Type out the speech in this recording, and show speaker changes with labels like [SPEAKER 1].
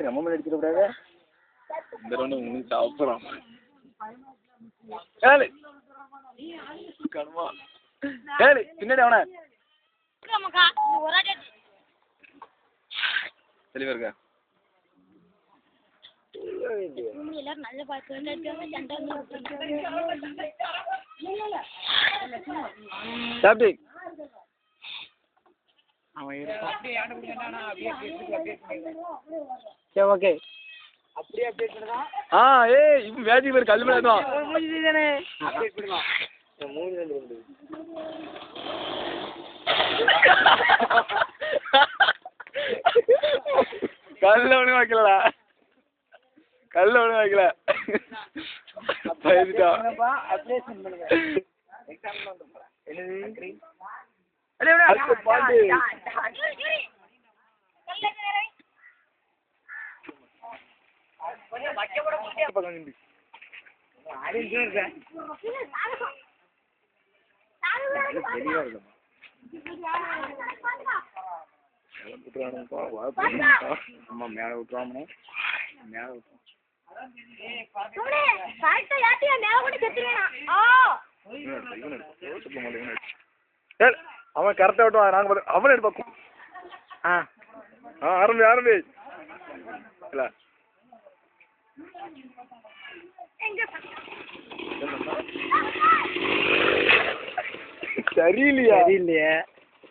[SPEAKER 1] ரொம்ப அடிச்சிட கூடாது. இந்த ரவுண்ட் உங்களுக்கு சாப்பிட்றோம். ஏழு கடுமா ஏழு பின்னாடி அவனை தெளிவா இருக்கா? சாப்பிட்டு சரி ஓகே அப்படியே அப்டேட் பண்ணுதா? ஏய் இப்போ மேஜிக் பேர் கல்லு மேல தான் மூஞ்சி தானே அப்டேட் பண்ணுவா. மூஞ்சி வந்து வந்து கல்ல ஒண்ணு வைக்கலடா. கல்ல ஒண்ணு வைக்கல. பயந்துட்டா. அப்டேஷன் பண்ணுங்க. எக்ஸாம்ல வந்து போறேன். என்னது? அடே அடே பாட்டு. கொஞ்சம் வைக்க போட முடியாது பக்கம் நின்னு. ஆரஞ்சு இருக்கு. தெளிவா இருக்கு. அம்மா மேல விட்டுறாம மேல விட்டுறோம். அவன் கரெக்டா விட்டுவான். நாங்க அவன் எடுப்போம். ஆரம்பி ஆரம்பி இல்ல சரியில்லையா? சரியில்லையே.